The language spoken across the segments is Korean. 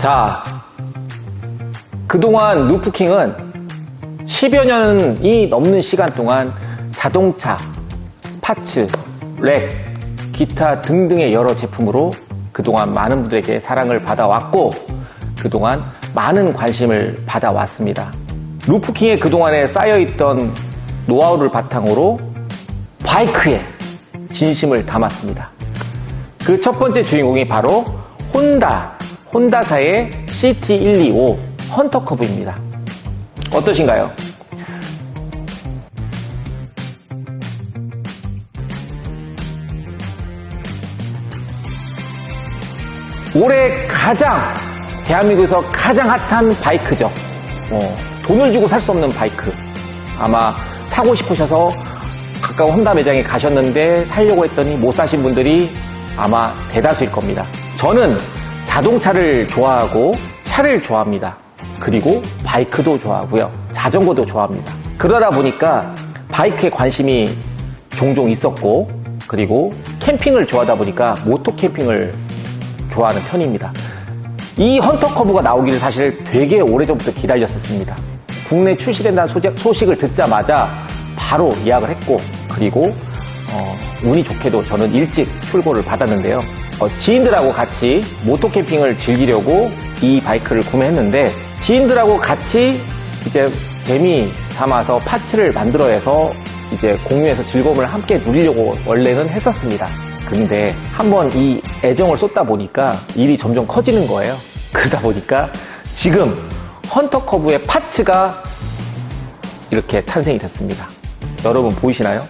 자, 그동안 루프킹은 10여 년이 넘는 시간 동안 자동차, 파츠, 렉, 기타 등등의 여러 제품으로 그동안 많은 분들에게 사랑을 받아왔고 그동안 많은 관심을 받아왔습니다. 루프킹에 그동안에 쌓여있던 노하우를 바탕으로 바이크에 진심을 담았습니다. 그 첫 번째 주인공이 바로 혼다사의 CT125 헌터커브입니다. 어떠신가요? 올해 대한민국에서 가장 핫한 바이크죠. 돈을 주고 살 수 없는 바이크. 아마 사고 싶으셔서 가까운 혼다 매장에 가셨는데 사려고 했더니 못 사신 분들이 아마 대다수일 겁니다. 저는 자동차를 좋아하고 차를 좋아합니다. 그리고 바이크도 좋아하고요. 자전거도 좋아합니다. 그러다 보니까 바이크에 관심이 종종 있었고 그리고 캠핑을 좋아하다 보니까 모토 캠핑을 좋아하는 편입니다. 이 헌터커브가 나오기를 사실 되게 오래전부터 기다렸었습니다. 국내 출시된다는 소식을 듣자마자 바로 예약을 했고 그리고 운이 좋게도 저는 일찍 출고를 받았는데요. 지인들하고 같이 모토 캠핑을 즐기려고 이 바이크를 구매했는데 지인들하고 같이 이제 재미 삼아서 파츠를 만들어내서 이제 공유해서 즐거움을 함께 누리려고 원래는 했었습니다. 근데 한번 이 애정을 쏟다 보니까 일이 점점 커지는 거예요. 그러다 보니까 지금 헌터커브의 파츠가 이렇게 탄생이 됐습니다. 여러분 보이시나요?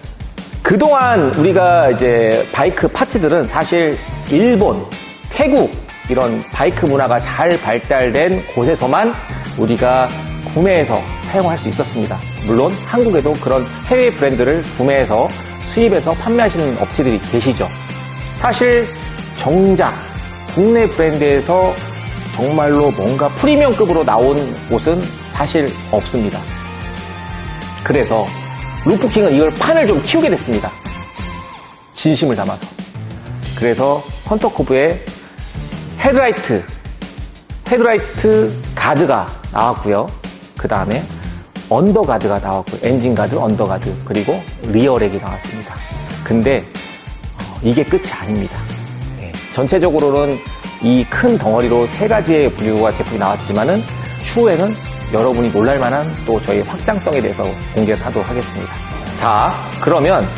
그동안 우리가 이제 바이크 파츠들은 사실 일본, 태국 이런 바이크 문화가 잘 발달된 곳에서만 우리가 구매해서 사용할 수 있었습니다. 물론 한국에도 그런 해외 브랜드를 구매해서 수입해서 판매하시는 업체들이 계시죠. 사실 정작 국내 브랜드에서 정말로 뭔가 프리미엄급으로 나온 곳은 사실 없습니다. 그래서 루프킹은 이걸 판을 좀 키우게 됐습니다. 진심을 담아서. 그래서 헌터커브의 헤드라이트 가드가 나왔고요. 그 다음에 언더가드가 나왔고요. 엔진가드, 언더가드, 그리고 리어렉이 나왔습니다. 근데 이게 끝이 아닙니다. 전체적으로는 이 큰 덩어리로 3가지의 분류와 제품이 나왔지만은 추후에는 여러분이 놀랄만한 또 저희 확장성에 대해서 공개를 하도록 하겠습니다. 자, 그러면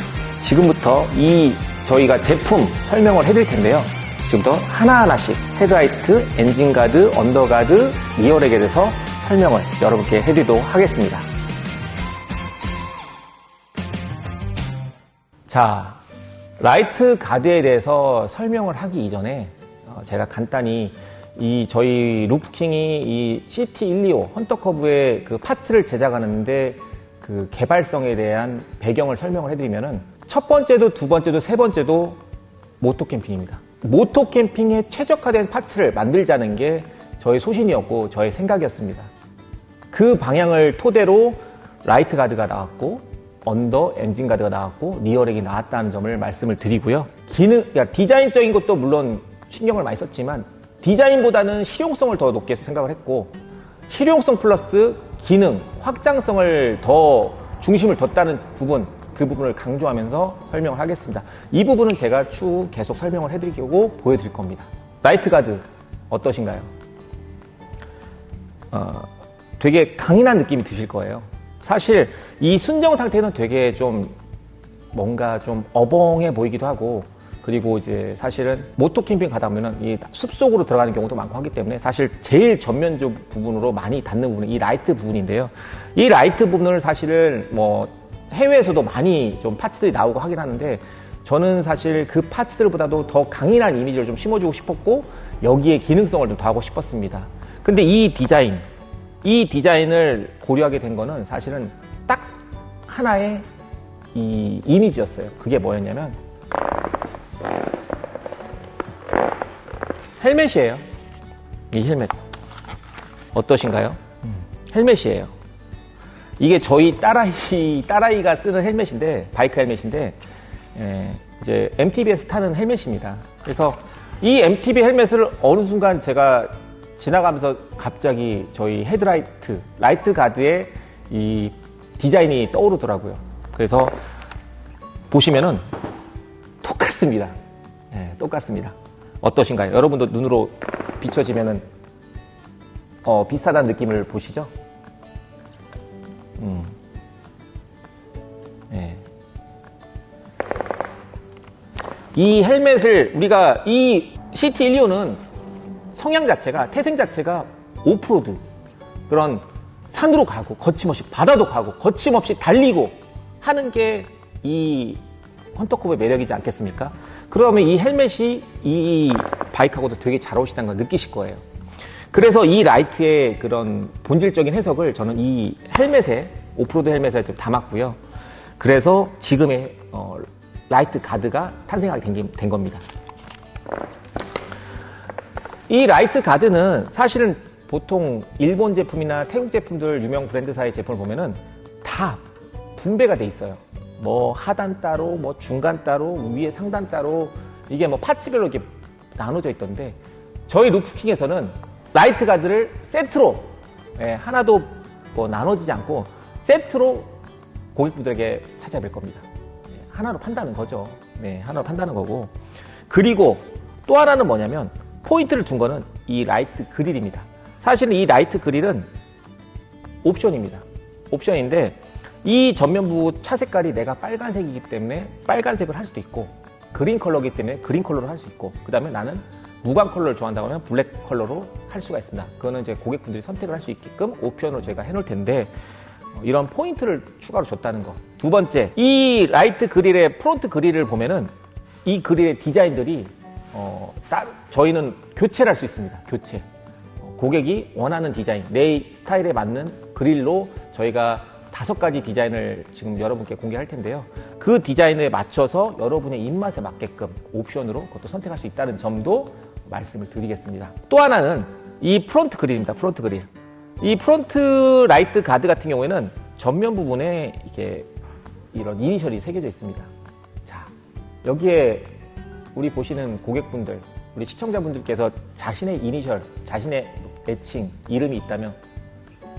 지금부터 저희가 제품 설명을 해드릴 텐데요. 지금부터 하나하나씩 헤드라이트, 엔진가드, 언더가드, 리어렉에 대해서 설명을 여러분께 해드리도록 하겠습니다. 자, 라이트 가드에 대해서 설명을 하기 이전에 제가 간단히 저희 루프킹이 이 CT125 헌터커브의 그 파츠를 제작하는데 그 개발성에 대한 배경을 설명을 해드리면은 첫 번째도 두 번째도 세 번째도 모토 캠핑입니다. 모토 캠핑에 최적화된 파츠를 만들자는 게 저의 소신이었고 저의 생각이었습니다. 그 방향을 토대로 라이트 가드가 나왔고 언더 엔진 가드가 나왔고 리어렉이 나왔다는 점을 말씀을 드리고요. 디자인적인 것도 물론 신경을 많이 썼지만 디자인보다는 실용성을 더 높게 생각을 했고 실용성 플러스 기능, 확장성을 더 중심을 뒀다는 부분, 그 부분을 강조하면서 설명을 하겠습니다. 이 부분은 제가 추후 계속 설명을 해드리고 보여드릴 겁니다. 라이트 가드 어떠신가요? 되게 강인한 느낌이 드실 거예요. 사실 이 순정 상태는 되게 좀 뭔가 좀 어벙해 보이기도 하고 그리고 이제 사실은 모토 캠핑 가다 보면은 이 숲속으로 들어가는 경우도 많고 하기 때문에 사실 제일 전면적 부분으로 많이 닿는 부분은 이 라이트 부분인데요. 이 라이트 부분을 사실은 뭐 해외에서도 많이 좀 파츠들이 나오고 하긴 하는데 저는 사실 그 파츠들보다도 더 강인한 이미지를 좀 심어주고 싶었고 여기에 기능성을 좀 더하고 싶었습니다. 근데 이 디자인을 고려하게 된 거는 사실은 딱 하나의 이 이미지였어요. 그게 뭐였냐면 헬멧이에요. 이 헬멧 어떠신가요? 헬멧이에요. 이게 저희 딸아이가 쓰는 헬멧인데 바이크 헬멧인데 이제 MTB에서 타는 헬멧입니다. 그래서 이 MTB 헬멧을 어느 순간 제가 지나가면서 갑자기 저희 헤드라이트, 라이트 가드의 이 디자인이 떠오르더라고요. 그래서 보시면은 똑같습니다. 네, 똑같습니다. 어떠신가요? 여러분도 눈으로 비춰지면은 비슷하다는 느낌을 보시죠? 네. 이 헬멧을 우리가 이 CT125는 성향 자체가 태생 자체가 오프로드 그런 산으로 가고 거침없이 바다도 가고 거침없이 달리고 하는 게 이 헌터컵의 매력이지 않겠습니까? 그러면 이 헬멧이 이 바이크하고도 되게 잘 어울린다는 걸 느끼실 거예요. 그래서 이 라이트의 그런 본질적인 해석을 저는 이 헬멧에 오프로드 헬멧에 좀 담았고요. 그래서 지금의 라이트 가드가 탄생하게 된 겁니다. 이 라이트 가드는 사실은 보통 일본 제품이나 태국 제품들 유명 브랜드사의 제품을 보면은 다 분배가 돼 있어요. 뭐 하단 따로, 뭐 중간 따로, 위에 상단 따로 이게 뭐 파츠별로 이렇게 나눠져 있던데 저희 루프킹에서는 라이트 가드를 세트로 하나도 뭐 나눠지지 않고 세트로 고객분들에게 찾아뵐 겁니다. 하나로 판다는 거죠. 네, 하나로 판다는 거고. 그리고 또 하나는 뭐냐면 포인트를 둔 거는 이 라이트 그릴입니다. 사실은 이 라이트 그릴은 옵션입니다. 옵션인데 이 전면부 차 색깔이 내가 빨간색이기 때문에 빨간색을 할 수도 있고 그린 컬러이기 때문에 그린 컬러로 할 수 있고 그 다음에 나는 무광 컬러를 좋아한다고 하면 블랙 컬러로 할 수가 있습니다. 그거는 이제 고객분들이 선택을 할 수 있게끔 옵션으로 제가 해놓을 텐데 이런 포인트를 추가로 줬다는 거. 두 번째, 이 라이트 그릴의 프론트 그릴을 보면은 이 그릴의 디자인들이 저희는 교체를 할 수 있습니다. 교체. 고객이 원하는 디자인, 내 스타일에 맞는 그릴로 저희가 5가지 디자인을 지금 여러분께 공개할 텐데요. 그 디자인에 맞춰서 여러분의 입맛에 맞게끔 옵션으로 그것도 선택할 수 있다는 점도 말씀을 드리겠습니다. 또 하나는 이 프론트 그릴입니다. 프론트 그릴. 이 프론트 라이트 가드 같은 경우에는 전면 부분에 이게 이런 이니셜이 새겨져 있습니다. 자, 여기에 우리 보시는 고객분들, 우리 시청자분들께서 자신의 이니셜, 자신의 애칭, 이름이 있다면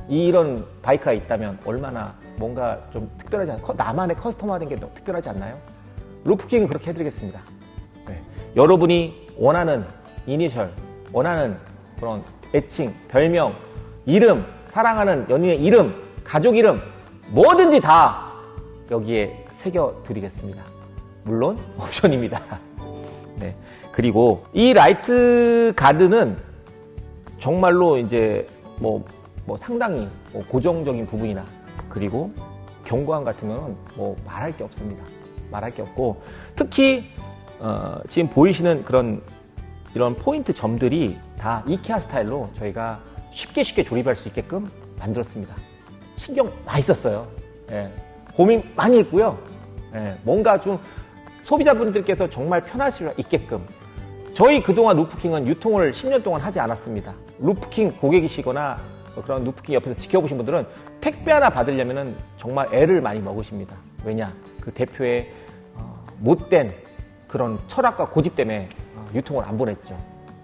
이런 바이크가 있다면 얼마나 뭔가 좀 특별하지 않나요? 나만의 커스터마된 게 특별하지 않나요? 루프킹은 그렇게 해드리겠습니다. 네. 여러분이 원하는 이니셜, 원하는 그런 애칭, 별명, 이름, 사랑하는 연인의 이름, 가족 이름 뭐든지 다 여기에 새겨드리겠습니다. 물론 옵션입니다. 네. 그리고 이 라이트 가드는 정말로 이제 뭐 상당히 고정적인 부분이나 그리고 경고함 같은 경우는 뭐 말할 게 없습니다. 말할 게 없고 특히 지금 보이시는 이런 포인트 점들이 다 이케아 스타일로 저희가 쉽게 조립할 수 있게끔 만들었습니다. 신경 많이 썼어요. 예, 고민 많이 했고요. 예, 뭔가 좀 소비자분들께서 정말 편하실 수 있게끔 저희 그동안 루프킹은 유통을 10년 동안 하지 않았습니다. 루프킹 고객이시거나 그런 루프킹 옆에서 지켜보신 분들은 택배 하나 받으려면 정말 애를 많이 먹으십니다. 왜냐? 그 대표의 못된 그런 철학과 고집 때문에 유통을 안 보냈죠.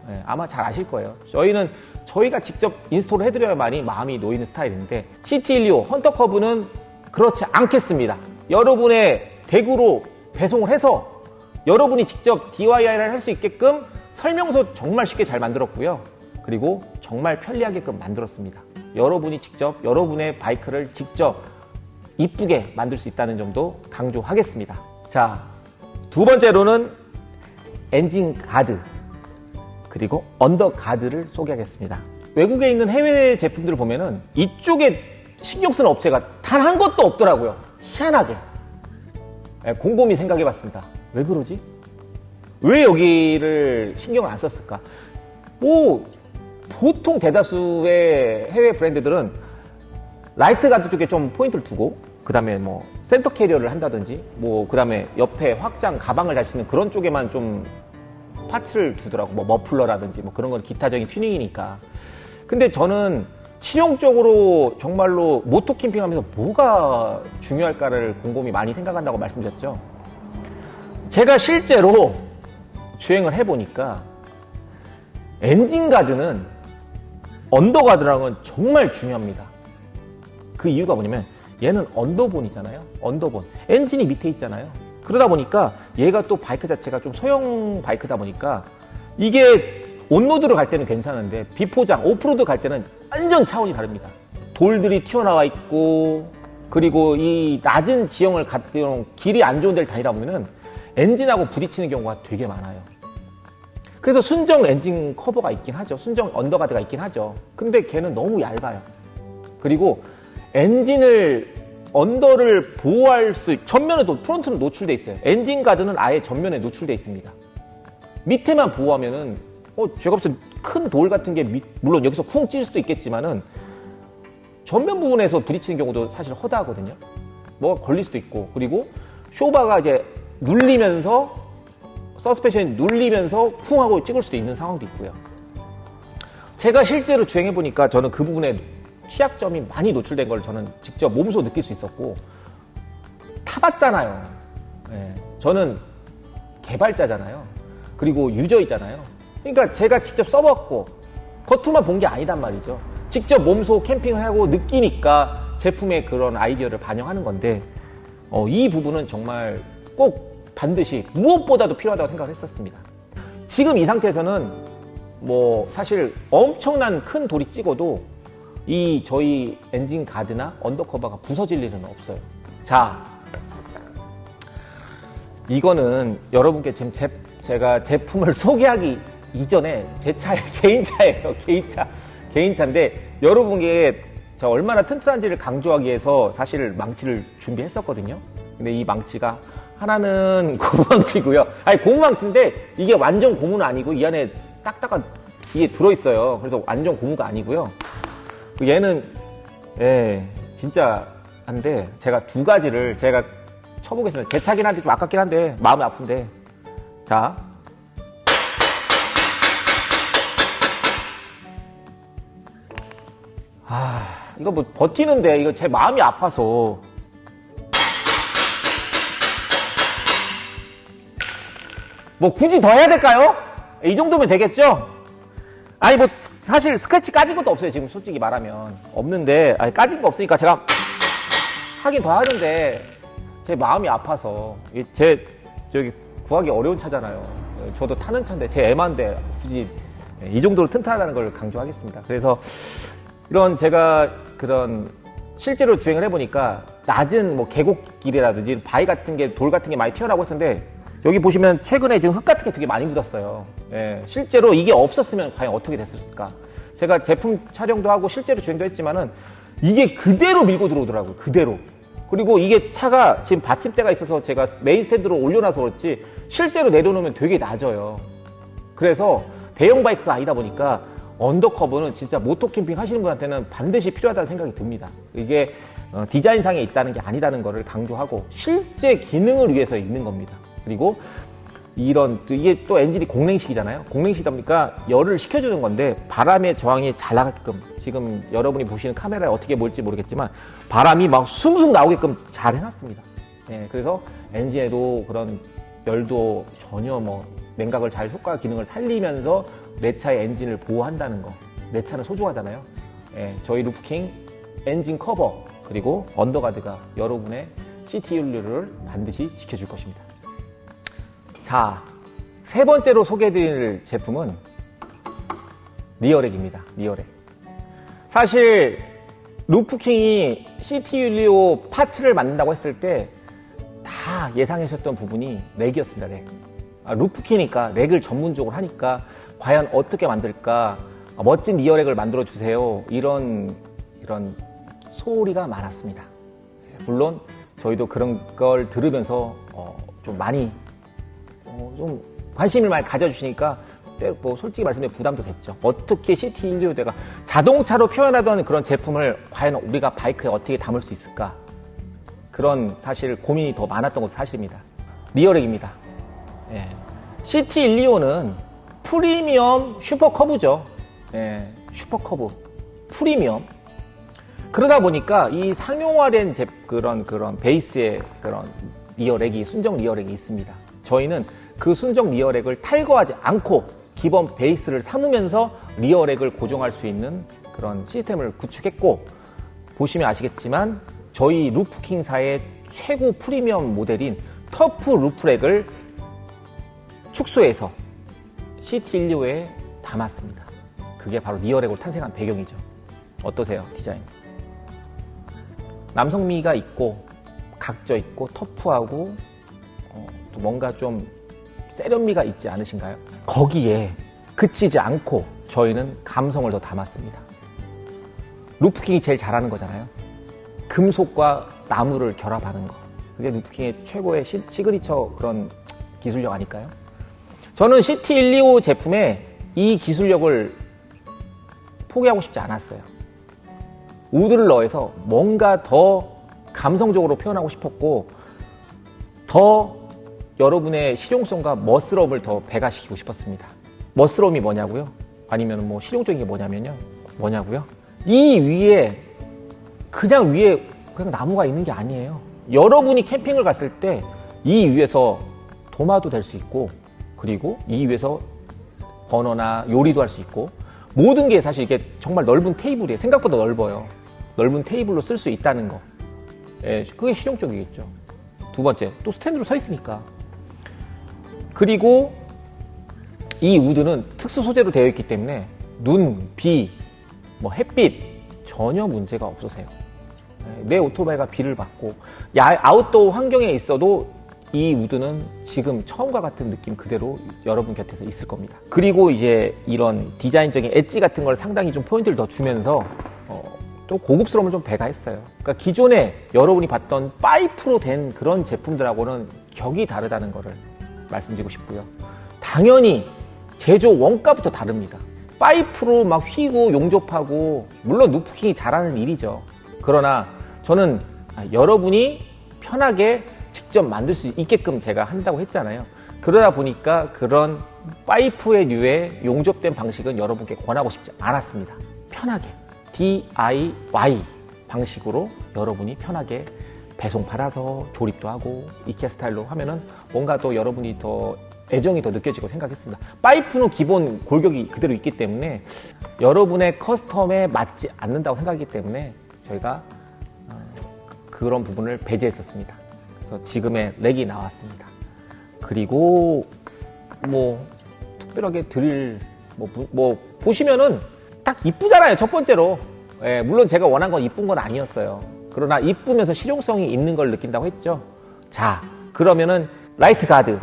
예, 아마 잘 아실 거예요. 저희는 저희가 직접 인스톨을 해드려야만이 마음이 놓이는 스타일인데 CT125 헌터커브는 그렇지 않겠습니다. 여러분의 댁으로 배송을 해서 여러분이 직접 DIY를 할 수 있게끔 설명서 정말 쉽게 잘 만들었고요. 그리고 정말 편리하게끔 만들었습니다. 여러분이 직접 여러분의 바이크를 직접 이쁘게 만들 수 있다는 점도 강조하겠습니다. 자, 두 번째로는 엔진 가드 그리고 언더 가드를 소개하겠습니다. 외국에 있는 해외 제품들을 보면은 이쪽에 신경 쓰는 업체가 단 한 것도 없더라고요. 희한하게. 곰곰이 생각해봤습니다. 왜 그러지? 왜 여기를 신경을 안 썼을까? 보통 대다수의 해외 브랜드들은 라이트 가드 쪽에 좀 포인트를 두고 그 다음에 뭐 센터 캐리어를 한다든지 뭐 그 다음에 옆에 확장 가방을 달 수 있는 그런 쪽에만 좀 파츠를 두더라고. 뭐 머플러라든지 뭐 그런 건 기타적인 튜닝이니까. 근데 저는 실용적으로 정말로 모토 캠핑하면서 뭐가 중요할까를 곰곰이 많이 생각한다고 말씀드렸죠. 제가 실제로 주행을 해보니까 엔진 가드는 언더가드라는 건 정말 중요합니다. 그 이유가 뭐냐면 얘는 언더본이잖아요. 언더본. 엔진이 밑에 있잖아요. 그러다 보니까 얘가 또 바이크 자체가 좀 소형 바이크다 보니까 이게 온로드로 갈 때는 괜찮은데 비포장, 오프로드 갈 때는 완전 차원이 다릅니다. 돌들이 튀어나와 있고 그리고 이 낮은 지형을 갔던 길이 안 좋은 데를 다니다 보면은 엔진하고 부딪히는 경우가 되게 많아요. 그래서 순정 엔진 커버가 있긴 하죠. 순정 언더가드가 있긴 하죠. 근데 걔는 너무 얇아요. 그리고 엔진을 언더를 보호할 수 전면에도 프론트는 노출돼 있어요. 엔진 가드는 아예 전면에 노출돼 있습니다. 밑에만 보호하면은 제가 봤을 때 큰 돌 같은 게 물론 여기서 쿵 찔 수도 있겠지만은 전면 부분에서 부딪히는 경우도 사실 허다하거든요. 뭐가 걸릴 수도 있고 그리고 쇼바가 이제 눌리면서 서스펜션이 눌리면서 쿵 하고 찍을 수도 있는 상황도 있고요. 제가 실제로 주행해보니까 저는 그 부분에 취약점이 많이 노출된 걸 저는 직접 몸소 느낄 수 있었고 타봤잖아요. 네. 저는 개발자잖아요. 그리고 유저이잖아요. 그러니까 제가 직접 써봤고 겉으로만 본 게 아니단 말이죠. 직접 몸소 캠핑을 하고 느끼니까 제품의 그런 아이디어를 반영하는 건데 이 부분은 정말 꼭 반드시 무엇보다도 필요하다고 생각했었습니다. 지금 이 상태에서는 뭐 사실 엄청난 큰 돌이 찍어도 이 저희 엔진 가드나 언더커버가 부서질 일은 없어요. 자, 이거는 여러분께 지금 제가 제품을 소개하기 이전에 제 차의 개인차예요. 개인차인데 여러분께 제가 얼마나 튼튼한지를 강조하기 위해서 사실 망치를 준비했었거든요. 근데 이 망치가 하나는 고무망치고요. 아니 고무망치인데 이게 완전 고무는 아니고 이 안에 딱딱한 이게 들어있어요. 그래서 완전 고무가 아니고요. 얘는 진짜 한데 제가 두 가지를 제가 쳐보겠습니다. 제 차긴 한데 좀 아깝긴 한데 마음이 아픈데 자 이거 뭐 버티는데 이거 제 마음이 아파서 뭐 굳이 더 해야 될까요? 이 정도면 되겠죠? 아니 뭐 사실 스크래치 까진 것도 없어요. 지금 솔직히 말하면 없는데 까진 거 없으니까 제가 하긴 더 하는데 제 마음이 아파서 제 저기 구하기 어려운 차잖아요. 저도 타는 차인데 제 애만데 굳이 이 정도로 튼튼하다는 걸 강조하겠습니다. 그래서 이런 제가 그런 실제로 주행을 해보니까 낮은 뭐 계곡길이라든지 바위 같은 게 돌 같은 게 많이 튀어나오고 있었는데 여기 보시면 최근에 지금 흙 같은 게 되게 많이 묻었어요. 실제로 이게 없었으면 과연 어떻게 됐을까? 제가 제품 촬영도 하고 실제로 주행도 했지만은 이게 그대로 밀고 들어오더라고요. 그대로. 그리고 이게 차가 지금 받침대가 있어서 제가 메인 스탠드로 올려놔서 그렇지 실제로 내려놓으면 되게 낮아요. 그래서 대형 바이크가 아니다 보니까 언더커버는 진짜 모토 캠핑 하시는 분한테는 반드시 필요하다는 생각이 듭니다. 이게 디자인상에 있다는 게 아니다는 거를 강조하고 실제 기능을 위해서 있는 겁니다. 그리고 이게 또 엔진이 공랭식이잖아요. 공랭식이다 보니까 열을 식혀주는 건데 바람의 저항이 잘 나가게끔 지금 여러분이 보시는 카메라에 어떻게 보일지 모르겠지만 바람이 막 숭숭 나오게끔 잘 해놨습니다. 그래서 엔진에도 그런 열도 전혀 뭐 냉각을 잘 효과 기능을 살리면서 내 차의 엔진을 보호한다는 거. 내 차는 소중하잖아요. 저희 루프킹 엔진 커버 그리고 언더가드가 여러분의 CT 연료를 반드시 지켜줄 것입니다. 자, 세 번째로 소개해드릴 제품은 리어렉입니다. 리어렉. 사실 루프킹이 CT 율리오 파츠를 만든다고 했을 때 다 예상하셨던 부분이 렉이었습니다. 렉. 루프킹이니까 렉을 전문적으로 하니까 과연 어떻게 만들까? 멋진 리어렉을 만들어 주세요. 이런 소리가 많았습니다. 물론 저희도 그런 걸 들으면서 좀 많이 좀 관심을 많이 가져주시니까 뭐 솔직히 말씀해 부담도 됐죠. 어떻게 CT125대가 자동차로 표현하던 그런 제품을 과연 우리가 바이크에 어떻게 담을 수 있을까? 그런 사실 고민이 더 많았던 것도 사실입니다. 리어렉입니다. CT125는 프리미엄 슈퍼커브죠. 슈퍼커브 프리미엄. 그러다 보니까 이 상용화된 그런 베이스의 그런 리어렉이 순정 리어렉이 있습니다. 저희는 그 순정 리어렉을 탈거하지 않고 기본 베이스를 삼으면서 리어렉을 고정할 수 있는 그런 시스템을 구축했고, 보시면 아시겠지만 저희 루프킹사의 최고 프리미엄 모델인 터프 루프렉을 축소해서 CT125에 담았습니다. 그게 바로 리어렉으로 탄생한 배경이죠. 어떠세요, 디자인? 남성미가 있고 각져 있고 터프하고 또 뭔가 좀 세련미가 있지 않으신가요? 거기에 그치지 않고 저희는 감성을 더 담았습니다. 루프킹이 제일 잘하는 거잖아요. 금속과 나무를 결합하는 거. 그게 루프킹의 최고의 시그니처 그런 기술력 아닐까요? 저는 CT125 제품에 이 기술력을 포기하고 싶지 않았어요. 우드를 넣어서 뭔가 더 감성적으로 표현하고 싶었고, 더 여러분의 실용성과 멋스러움을 더 배가시키고 싶었습니다. 멋스러움이 뭐냐고요? 아니면 뭐 실용적인 게 뭐냐고요? 이 위에 그냥 나무가 있는 게 아니에요. 여러분이 캠핑을 갔을 때 이 위에서 도마도 될 수 있고, 그리고 이 위에서 버너나 요리도 할 수 있고, 모든 게 사실 이게 정말 넓은 테이블이에요. 생각보다 넓어요. 넓은 테이블로 쓸 수 있다는 거. 예, 그게 실용적이겠죠. 두 번째, 또 스탠드로 서 있으니까. 그리고 이 우드는 특수 소재로 되어 있기 때문에 눈, 비, 햇빛 전혀 문제가 없으세요. 내 오토바이가 비를 받고 아웃도어 환경에 있어도 이 우드는 지금 처음과 같은 느낌 그대로 여러분 곁에서 있을 겁니다. 그리고 이제 이런 디자인적인 엣지 같은 걸 상당히 좀 포인트를 더 주면서 또 고급스러움을 좀 배가했어요. 그러니까 기존에 여러분이 봤던 파이프로 된 그런 제품들하고는 격이 다르다는 거를 말씀드리고 싶고요. 당연히 제조 원가부터 다릅니다. 파이프로 막 휘고 용접하고, 물론 루프킹이 잘하는 일이죠. 그러나 저는 여러분이 편하게 직접 만들 수 있게끔 제가 한다고 했잖아요. 그러다 보니까 그런 파이프의 류의 용접된 방식은 여러분께 권하고 싶지 않았습니다. 편하게 DIY 방식으로 여러분이 편하게 배송 받아서 조립도 하고 이케아 스타일로 하면은 뭔가 또 여러분이 더 애정이 더 느껴지고 생각했습니다. 파이프는 기본 골격이 그대로 있기 때문에 여러분의 커스텀에 맞지 않는다고 생각하기 때문에 저희가 그런 부분을 배제했었습니다. 그래서 지금의 렉이 나왔습니다. 그리고 특별하게 드릴 보시면은 딱 이쁘잖아요. 첫 번째로. 예, 물론 제가 원한 건 이쁜 건 아니었어요. 그러나 이쁘면서 실용성이 있는 걸 느낀다고 했죠. 자, 그러면은 라이트 가드,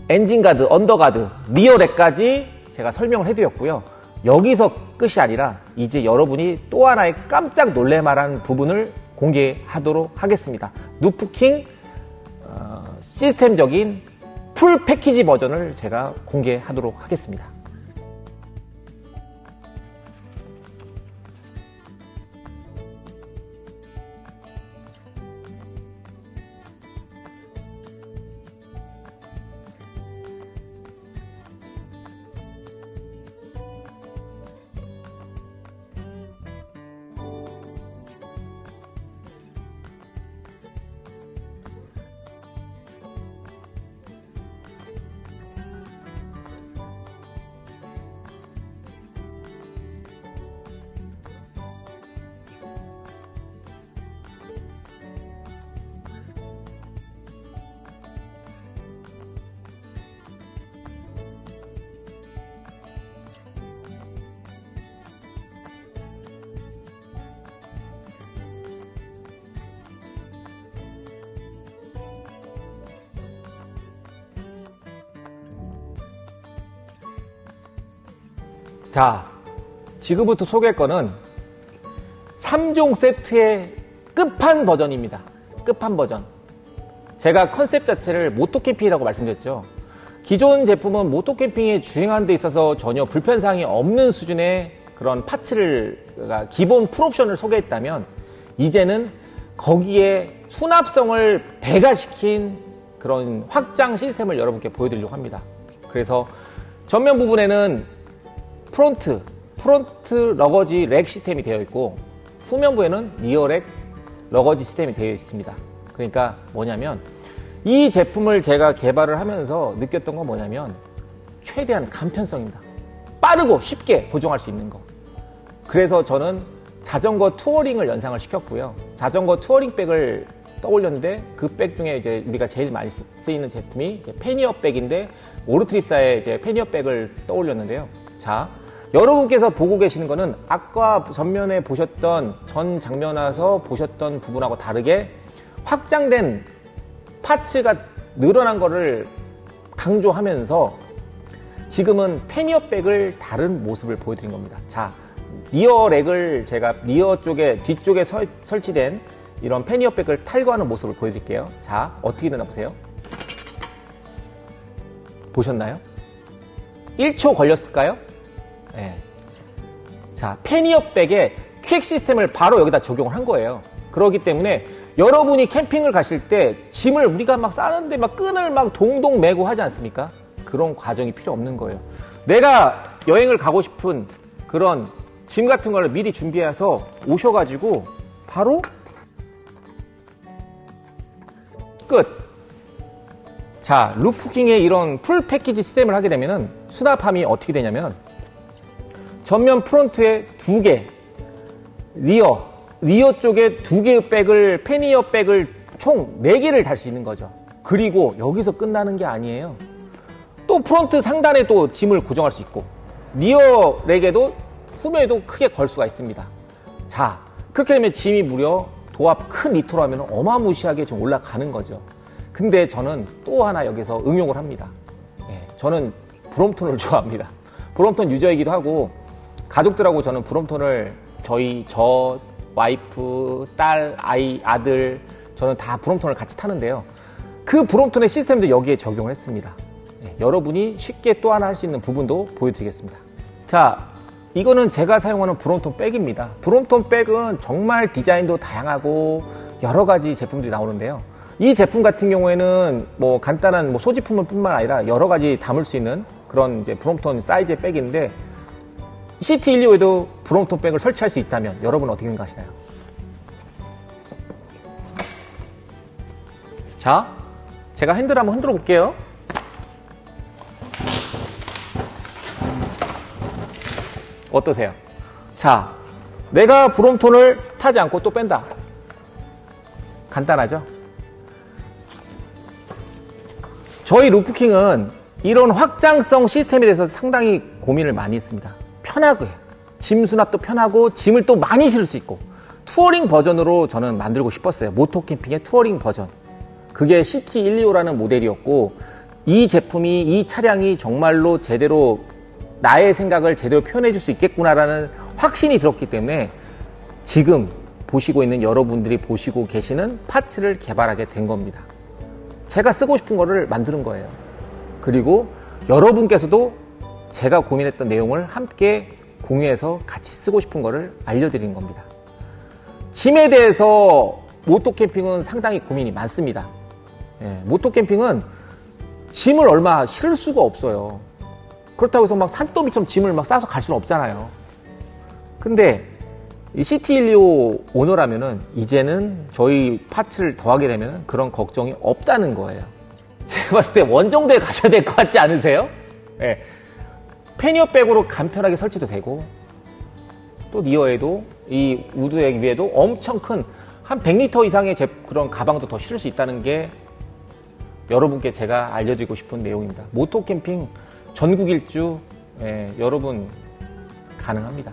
엔진 가드, 언더 가드, 리어 렉까지 제가 설명을 해드렸고요. 여기서 끝이 아니라 이제 여러분이 또 하나의 깜짝 놀랄만한 부분을 공개하도록 하겠습니다. 루프킹 시스템적인 풀 패키지 버전을 제가 공개하도록 하겠습니다. 자, 지금부터 소개할 거는 3종 세트의 끝판 버전입니다. 끝판 버전. 제가 컨셉 자체를 모토캠핑이라고 말씀드렸죠. 기존 제품은 모토캠핑에 주행하는 데 있어서 전혀 불편사항이 없는 수준의 그런 파츠를, 그러니까 기본 풀옵션을 소개했다면, 이제는 거기에 수납성을 배가시킨 그런 확장 시스템을 여러분께 보여드리려고 합니다. 그래서 전면 부분에는 프론트 러거지 렉 시스템이 되어 있고, 후면부에는 리어 렉 러거지 시스템이 되어 있습니다. 그러니까 뭐냐면, 이 제품을 제가 개발을 하면서 느꼈던 건 뭐냐면 최대한 간편성입니다. 빠르고 쉽게 보정할 수 있는 거. 그래서 저는 자전거 투어링을 연상을 시켰고요. 자전거 투어링 백을 떠올렸는데 그 백 중에 이제 우리가 제일 많이 쓰이는 제품이 이제 패니어 백인데 오르트립사의 이제 패니어 백을 떠올렸는데요. 자, 여러분께서 보고 계시는 거는 아까 전면에 보셨던 전 장면에서 보셨던 부분하고 다르게 확장된 파츠가 늘어난 거를 강조하면서 지금은 패니어 백을 다른 모습을 보여드린 겁니다. 자, 리어 렉을 제가 리어 쪽에 뒤쪽에 설치된 이런 패니어 백을 탈거하는 모습을 보여드릴게요. 자, 어떻게 되나 보세요. 보셨나요? 1초 걸렸을까요? 네. 자, 패니어 백에 퀵 시스템을 바로 여기다 적용을 한 거예요. 그렇기 때문에 여러분이 캠핑을 가실 때 짐을 우리가 막 싸는데 막 끈을 막 동동 매고 하지 않습니까? 그런 과정이 필요 없는 거예요. 내가 여행을 가고 싶은 그런 짐 같은 걸 미리 준비해서 오셔가지고 바로 끝. 자, 루프킹의 이런 풀 패키지 시스템을 하게 되면은 수납함이 어떻게 되냐면 전면 프론트에 2개, 리어 쪽에 2개의 백을, 패니어 백을 총 4개를 달 수 있는 거죠. 그리고 여기서 끝나는 게 아니에요. 또 프론트 상단에 또 짐을 고정할 수 있고 리어 렉에도 후면에도 크게 걸 수가 있습니다. 자, 그렇게 되면 짐이 무려 도합 큰 리터로 하면 어마무시하게 좀 올라가는 거죠. 근데 저는 또 하나 여기서 응용을 합니다. 예, 저는 브롬톤을 좋아합니다. 브롬톤 유저이기도 하고 가족들하고 저는 브롬톤을 저 와이프, 딸, 아들 저는 다 브롬톤을 같이 타는데요. 그 브롬톤의 시스템도 여기에 적용을 했습니다. 예, 여러분이 쉽게 또 하나 할 수 있는 부분도 보여드리겠습니다. 자, 이거는 제가 사용하는 브롬톤 백입니다. 브롬톤 백은 정말 디자인도 다양하고 여러 가지 제품들이 나오는데요. 이 제품 같은 경우에는 뭐 간단한 뭐 소지품을 뿐만 아니라 여러 가지 담을 수 있는 그런 이제 브롬톤 사이즈의 백인데 CT125에도 브롬톤 백을 설치할 수 있다면 여러분은 어떻게 생각하시나요? 자, 제가 핸들을 한번 흔들어 볼게요. 어떠세요? 자, 내가 브롬톤을 타지 않고 또 뺀다. 간단하죠? 저희 루프킹은 이런 확장성 시스템에 대해서 상당히 고민을 많이 했습니다. 편하고요. 짐 수납도 편하고 짐을 또 많이 실을 수 있고 투어링 버전으로 저는 만들고 싶었어요. 모토 캠핑의 투어링 버전. 그게 CT125라는 모델이었고 이 제품이 이 차량이 정말로 제대로 나의 생각을 제대로 표현해 줄 수 있겠구나라는 확신이 들었기 때문에 지금 보시고 있는 여러분들이 보시고 계시는 파츠를 개발하게 된 겁니다. 제가 쓰고 싶은 거를 만드는 거예요. 그리고 여러분께서도 제가 고민했던 내용을 함께 공유해서 같이 쓰고 싶은 거를 알려드리는 겁니다. 짐에 대해서 모토 캠핑은 상당히 고민이 많습니다. 예, 모토 캠핑은 짐을 얼마 실을 수가 없어요. 그렇다고 해서 막 산더미처럼 짐을 막 싸서 갈 수는 없잖아요. 근데 이 CT125 오너라면은 이제는 저희 파츠를 더하게 되면 그런 걱정이 없다는 거예요. 제가 봤을 때 원정대에 가셔야 될 것 같지 않으세요? 네. 패니어 백으로 간편하게 설치도 되고 또 리어에도 이 우드액 위에도 엄청 큰 한 100리터 이상의 그런 가방도 더 실을 수 있다는 게 여러분께 제가 알려드리고 싶은 내용입니다. 모토 캠핑 전국 일주 여러분 가능합니다.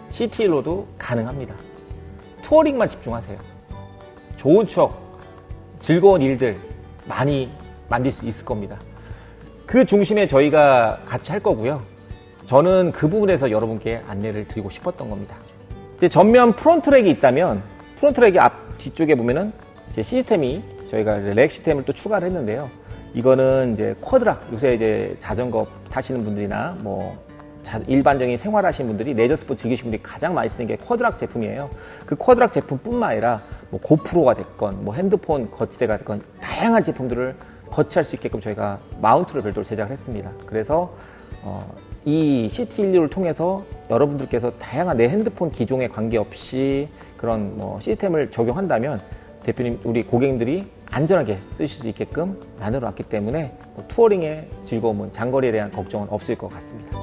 CT1로도 가능합니다. 투어링만 집중하세요. 좋은 추억, 즐거운 일들 많이 만들 수 있을 겁니다. 그 중심에 저희가 같이 할 거고요. 저는 그 부분에서 여러분께 안내를 드리고 싶었던 겁니다. 이제 전면 프론트랙이 있다면 프론트랙이 앞 뒤쪽에 보면은 이제 시스템이 저희가 렉 시스템을 또 추가를 했는데요. 이거는 이제 쿼드락, 요새 이제 자전거 타시는 분들이나 뭐 일반적인 생활하시는 분들이 레저 스포츠 즐기시는 분들이 가장 많이 쓰는 게 쿼드락 제품이에요. 그 쿼드락 제품뿐만 아니라 뭐 고프로가 됐건 뭐 핸드폰 거치대가 됐건 다양한 제품들을 거치할 수 있게끔 저희가 마운트를 별도로 제작을 했습니다. 그래서 이 CT125를 통해서 여러분들께서 다양한 내 핸드폰 기종에 관계없이 그런 뭐 시스템을 적용한다면 대표님, 우리 고객님들이 안전하게 쓰실 수 있게끔 만들어 놨기 때문에 투어링의 즐거움은 장거리에 대한 걱정은 없을 것 같습니다.